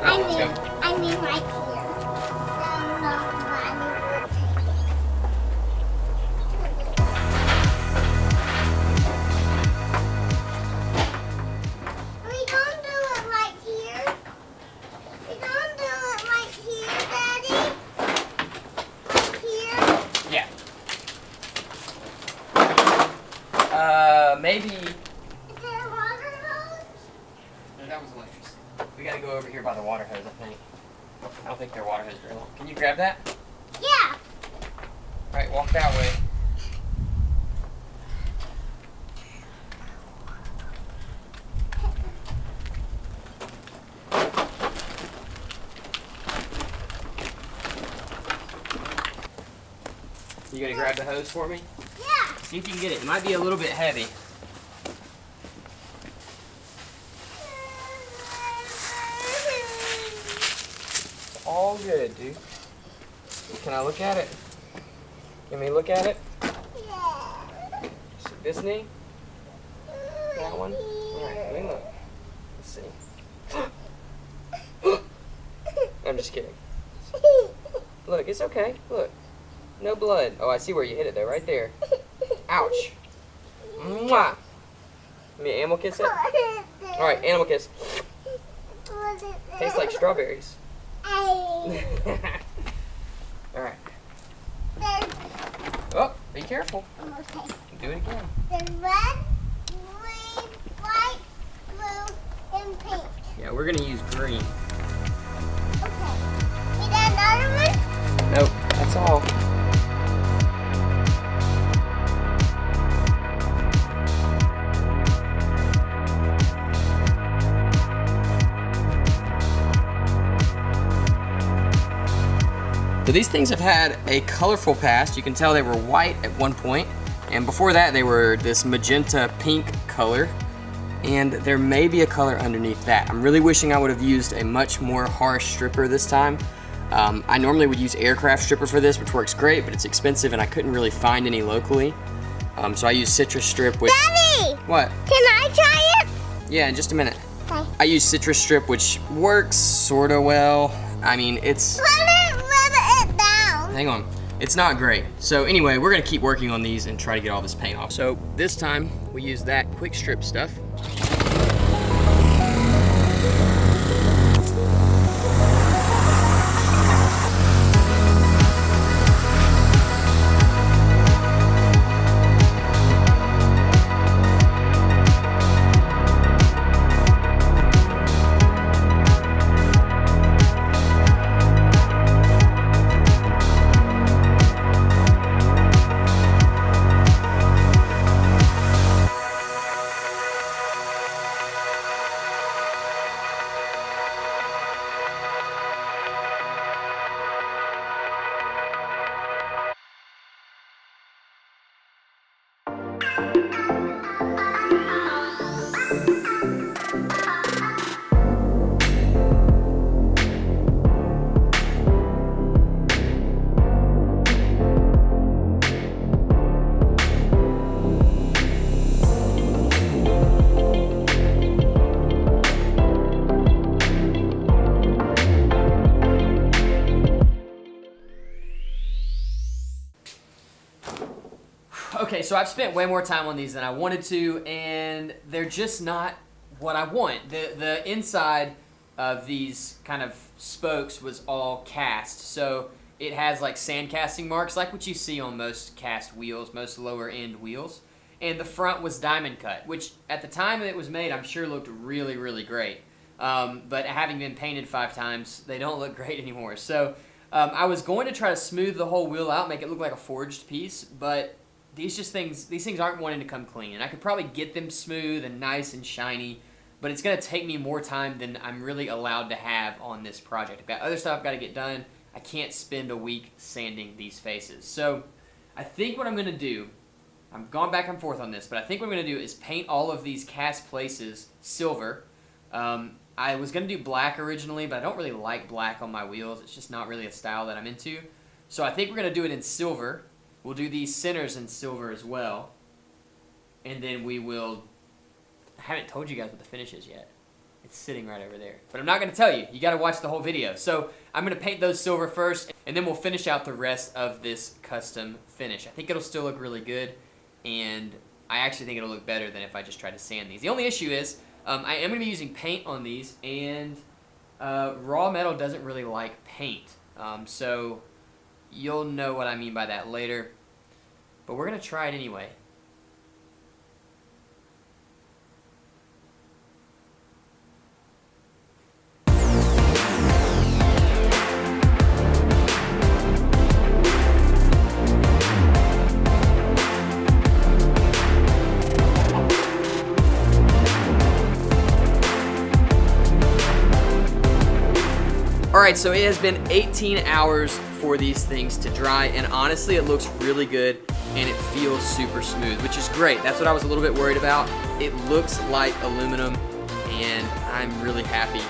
I Let's mean, go. I mean right here. No, Mommy would take We don't do it right here. We don't do it right here, Daddy. Right here. Yeah. Maybe. Is there a water hose? No, that was electricity. We gotta go over here by the water hose, I think. I don't think their water hose is very long. Can you grab that? Yeah. Alright, walk that way. You gonna grab the hose for me? Yeah. See if you can get it. It might be a little bit heavy. All good, dude. Can I look at it? Can we look at it? Yeah. This knee? That one? Alright, let me look. Let's see. I'm just kidding. Look, it's okay. Look. No blood. Oh, I see where you hit it though, right there. Ouch. Mwah. Let me animal kiss it. Alright, animal kiss. Tastes like strawberries. Alright. Oh, be careful. Okay. Do it again. There's red, green, white, blue, and pink. Yeah, we're gonna use green. Okay. Need another one? Nope, that's all. So these things have had a colorful past. You can tell they were white at one point, and before that they were this magenta pink color, and there may be a color underneath that. I'm really wishing I would have used a much more harsh stripper this time. I normally would use aircraft stripper for this, which works great, but it's expensive and I couldn't really find any locally. So I use citrus strip, which... Daddy! What? Can I try it? Yeah, in just a minute. Okay. I use citrus strip, which works sorta well. I mean, it's... Let it down. Hang on. It's not great. So anyway, we're gonna keep working on these and try to get all this paint off. So this time we use that quick strip stuff. Okay, so I've spent way more time on these than I wanted to, and they're just not what I want. The inside of these kind of spokes was all cast, so it has like sand casting marks, like what you see on most cast wheels, most lower end wheels. And the front was diamond cut, which at the time it was made, I'm sure looked really, really great. But having been painted 5 times, they don't look great anymore. So I was going to try to smooth the whole wheel out, make it look like a forged piece, but these things aren't wanting to come clean. And I could probably get them smooth and nice and shiny, but it's going to take me more time than I'm really allowed to have on this project. I've got other stuff I've got to get done. I can't spend a week sanding these faces. So I think what I'm going to do, I've gone back and forth on this, but I think what I'm going to do is paint all of these cast places silver. I was going to do black originally, but I don't really like black on my wheels. It's just not really a style that I'm into. So I think we're going to do it in silver. We'll do these centers in silver as well. And then we will... I haven't told you guys what the finish is yet. It's sitting right over there. But I'm not going to tell you. You got to watch the whole video. So I'm going to paint those silver first, and then we'll finish out the rest of this custom finish. I think it'll still look really good, and I actually think it'll look better than if I just tried to sand these. The only issue is I am going to be using paint on these, and raw metal doesn't really like paint. So you'll know what I mean by that later. But we're going to try it anyway. Alright, so it has been 18 hours for these things to dry, and honestly it looks really good and it feels super smooth, which is great. That's what I was a little bit worried about. It looks like aluminum, and I'm really happy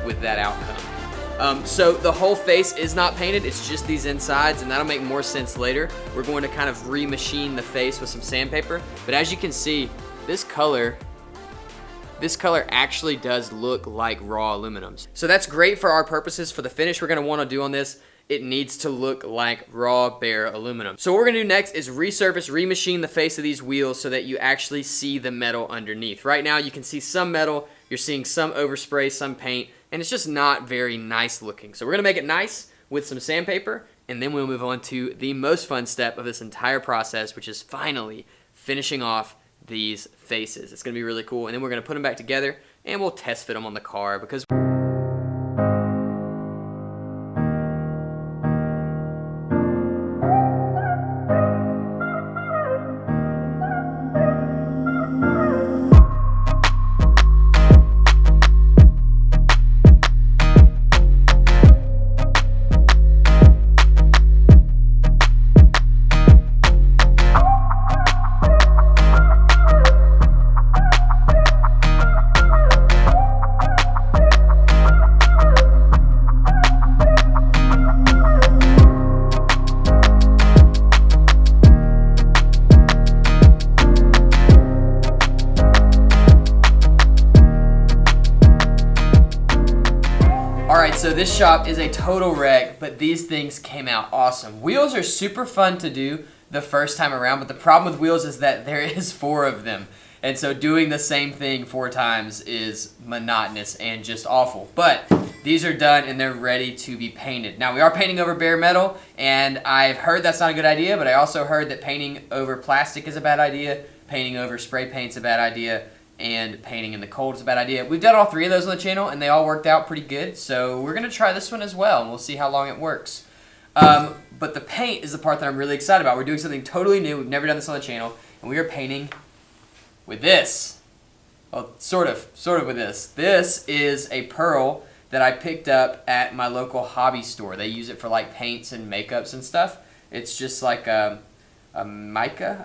with that outcome. So the whole face is not painted, it's just these insides, and that'll make more sense later. We're going to kind of remachine the face with some sandpaper, but as you can see, this color actually does look like raw aluminum. So that's great for our purposes. For the finish we're gonna wanna do on this, it needs to look like raw, bare aluminum. So what we're gonna do next is resurface, remachine the face of these wheels so that you actually see the metal underneath. Right now you can see some metal, you're seeing some overspray, some paint, and it's just not very nice looking. So we're gonna make it nice with some sandpaper, and then we'll move on to the most fun step of this entire process, which is finally finishing off these faces. It's gonna be really cool, and then we're gonna put them back together and we'll test fit them on the car because Alright, so this shop is a total wreck, but these things came out awesome. Wheels are super fun to do the first time around, but the problem with wheels is that there is 4 of them. And so doing the same thing 4 times is monotonous and just awful. But these are done and they're ready to be painted. Now we are painting over bare metal, and I've heard that's not a good idea, but I also heard that painting over plastic is a bad idea, painting over spray paint's a bad idea, and painting in the cold is a bad idea. We've done all 3 of those on the channel and they all worked out pretty good, so we're gonna try this one as well and we'll see how long it works. But the paint is the part that I'm really excited about. We're doing something totally new. We've never done this on the channel, and we are painting with this. Well, sort of with this. This is a pearl that I picked up at my local hobby store. They use it for like paints and makeups and stuff. It's just like a mica.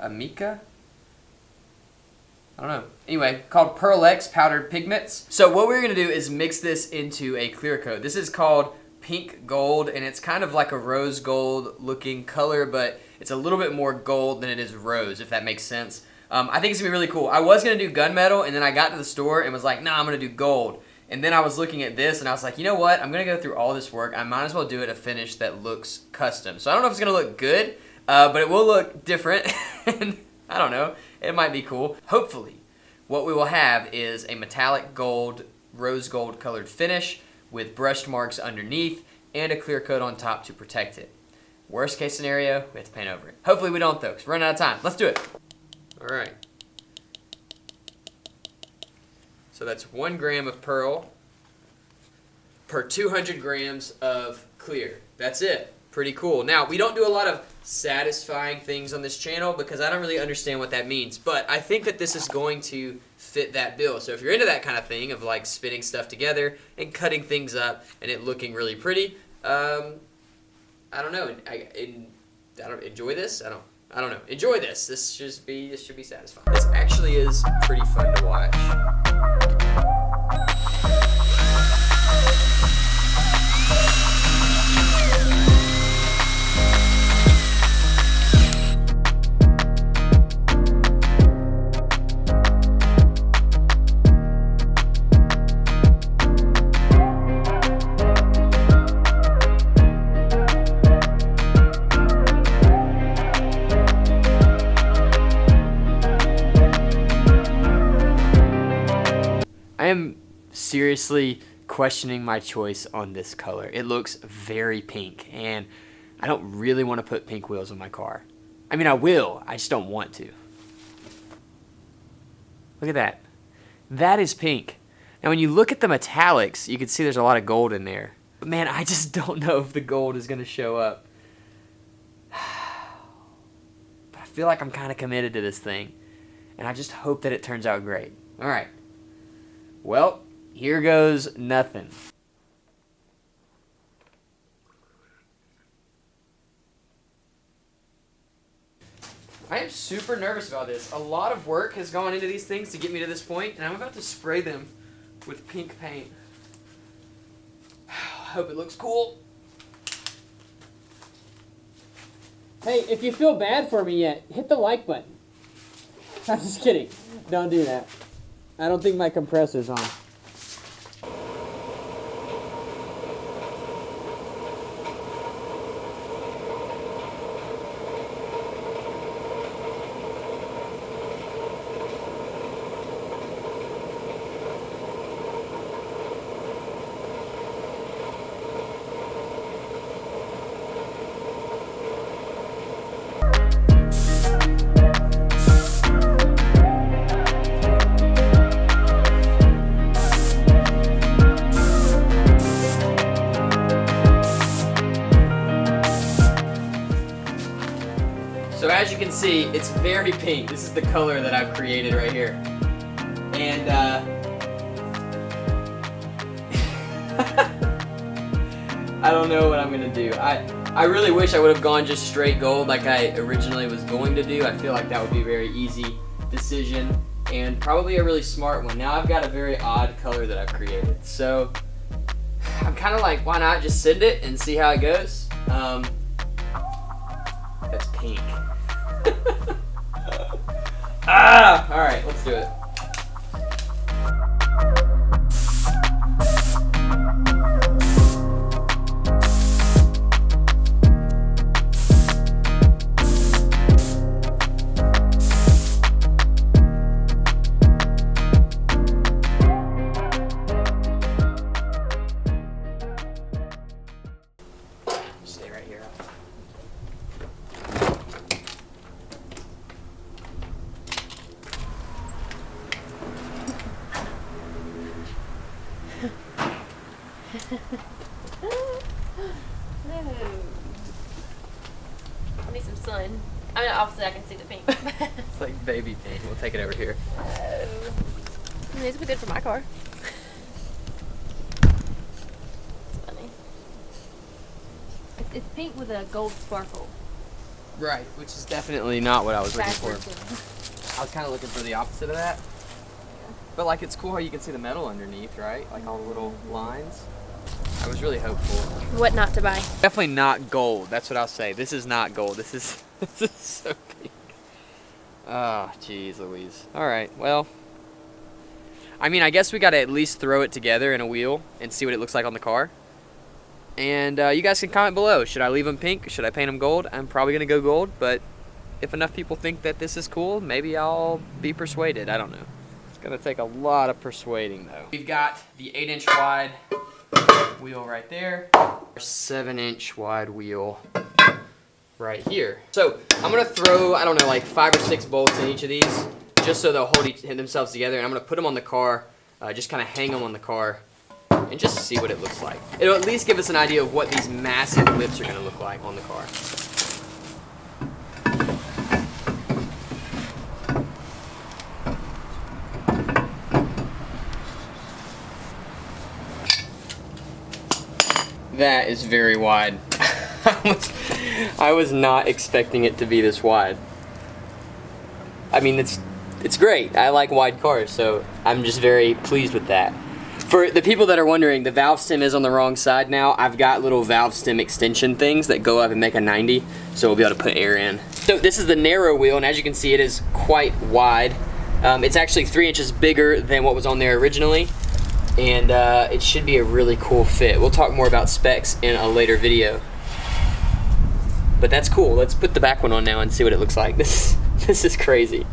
I don't know. Anyway, called Pearl X Powdered Pigments. So what we're gonna do is mix this into a clear coat. This is called Pink Gold, and it's kind of like a rose gold looking color, but it's a little bit more gold than it is rose, if that makes sense. I think it's gonna be really cool. I was gonna do gunmetal, and then I got to the store and was like, nah, I'm gonna do gold. And then I was looking at this, and I was like, you know what? I'm gonna go through all this work. I might as well do it a finish that looks custom. So I don't know if it's gonna look good, but it will look different. And I don't know. It might be cool. Hopefully, what we will have is a metallic gold, rose gold colored finish with brushed marks underneath and a clear coat on top to protect it. Worst case scenario, we have to paint over it. Hopefully we don't though, because we're running out of time. Let's do it. All right. So that's 1 gram of pearl per 200 grams of clear. That's it. Pretty cool. Now, we don't do a lot of satisfying things on this channel because I don't really understand what that means, but I think that this is going to fit that bill. So if you're into that kind of thing of like spinning stuff together and cutting things up and it looking really pretty, I don't know. Enjoy this. I don't know. Enjoy this. This should be satisfying. This actually is pretty fun to watch. seriously questioning my choice on this color. It looks very pink, and I don't really want to put pink wheels on my car. I mean, I will, I just don't want to. Look at that. That is pink. Now when you look at the metallics, you can see there's a lot of gold in there. But man, I just don't know if the gold is going to show up. But I feel like I'm kind of committed to this thing. And I just hope that it turns out great. All right. Well, here goes nothing. I am super nervous about this. A lot of work has gone into these things to get me to this point, and I'm about to spray them with pink paint. I hope it looks cool. Hey, if you feel bad for me yet, hit the like button. I'm just kidding. Don't do that. I don't think my compressor's on. So as you can see, it's very pink. This is the color that I've created right here. And I don't know what I'm gonna do. I really wish I would have gone just straight gold like I originally was going to do. I feel like that would be a very easy decision and probably a really smart one. Now I've got a very odd color that I've created. So I'm kind of like, why not just send it and see how it goes? That's pink. All right, let's do it. Stay right here. I need some sun. I mean, obviously I can see the pink. It's like baby pink. We'll take it over here. These would be good for my car. It's funny. It's pink with a gold sparkle. Right, which is definitely not what I was looking for. Backwards. I was kind of looking for the opposite of that. But like, it's cool how you can see the metal underneath, right? Like all the little lines. I was really hopeful. What not to buy? Definitely not gold. That's what I'll say. This is not gold. This is so pink. Oh, jeez Louise. All right, well. I mean, I guess we got to at least throw it together in a wheel and see what it looks like on the car. And you guys can comment below. Should I leave them pink? Should I paint them gold? I'm probably going to go gold, but if enough people think that this is cool, maybe I'll be persuaded. I don't know. It's going to take a lot of persuading, though. We've got the 8-inch wide wheel right there. 7-inch wide wheel right here. So I'm going to throw, I don't know, like 5 or 6 bolts in each of these, just so they'll hold themselves together. And I'm going to put them on the car, just kind of hang them on the car, and just see what it looks like. It'll at least give us an idea of what these massive lips are going to look like on the car. That is very wide. I was not expecting it to be this wide. I mean, it's great. I like wide cars, so I'm just very pleased with that. For the people that are wondering, the valve stem is on the wrong side now. I've got little valve stem extension things that go up and make a 90, so we'll be able to put air in. So this is the narrow wheel, and as you can see, it is quite wide. It's actually 3 inches bigger than what was on there originally, and it should be a really cool fit. We'll talk more about specs in a later video. But that's cool. Let's put the back one on now and see what it looks like. This is crazy.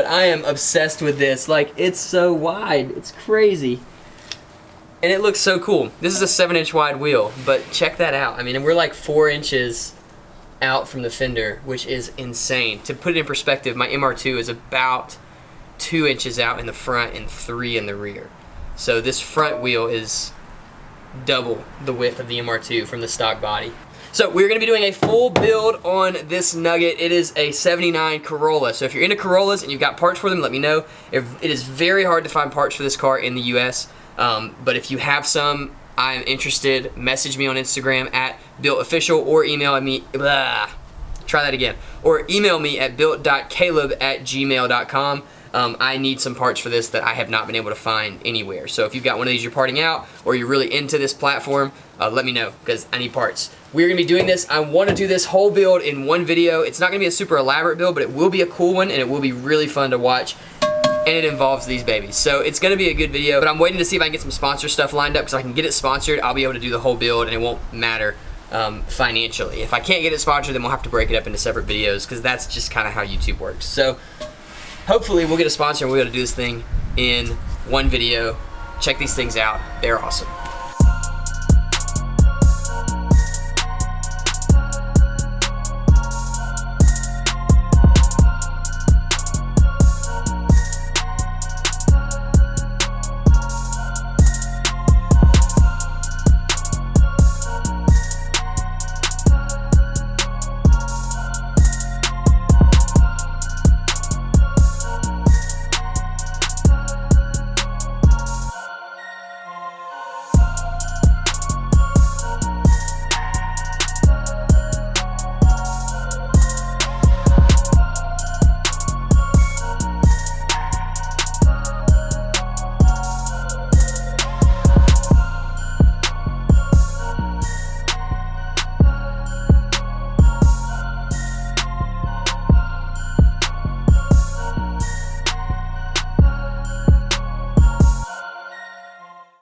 but I am obsessed with this. Like, it's so wide. It's crazy. And it looks so cool. This is a 7-inch wide wheel, but check that out. I mean, we're like 4 inches out from the fender, which is insane. To put it in perspective, my MR2 is about 2 inches out in the front and 3 in the rear. So this front wheel is double the width of the MR2 from the stock body. So we're going to be doing a full build on this Nugget. It is a 79 Corolla. So if you're into Corollas and you've got parts for them, let me know. It is very hard to find parts for this car in the US. But if you have some, I'm interested. Message me on Instagram at BuiltOfficial or email me. Try that again. Or email me at built.caleb@gmail.com. I need some parts for this that I have not been able to find anywhere. So if you've got one of these you're parting out or you're really into this platform, let me know because I need parts. We're going to be doing this. I want to do this whole build in one video. It's not going to be a super elaborate build, but it will be a cool one and it will be really fun to watch. And it involves these babies. So it's going to be a good video, but I'm waiting to see if I can get some sponsor stuff lined up because I can get it sponsored. I'll be able to do the whole build and it won't matter financially. If I can't get it sponsored, then we'll have to break it up into separate videos because that's just kind of how YouTube works. So hopefully we'll get a sponsor and we'll be able to do this thing in one video. Check these things out. They're awesome.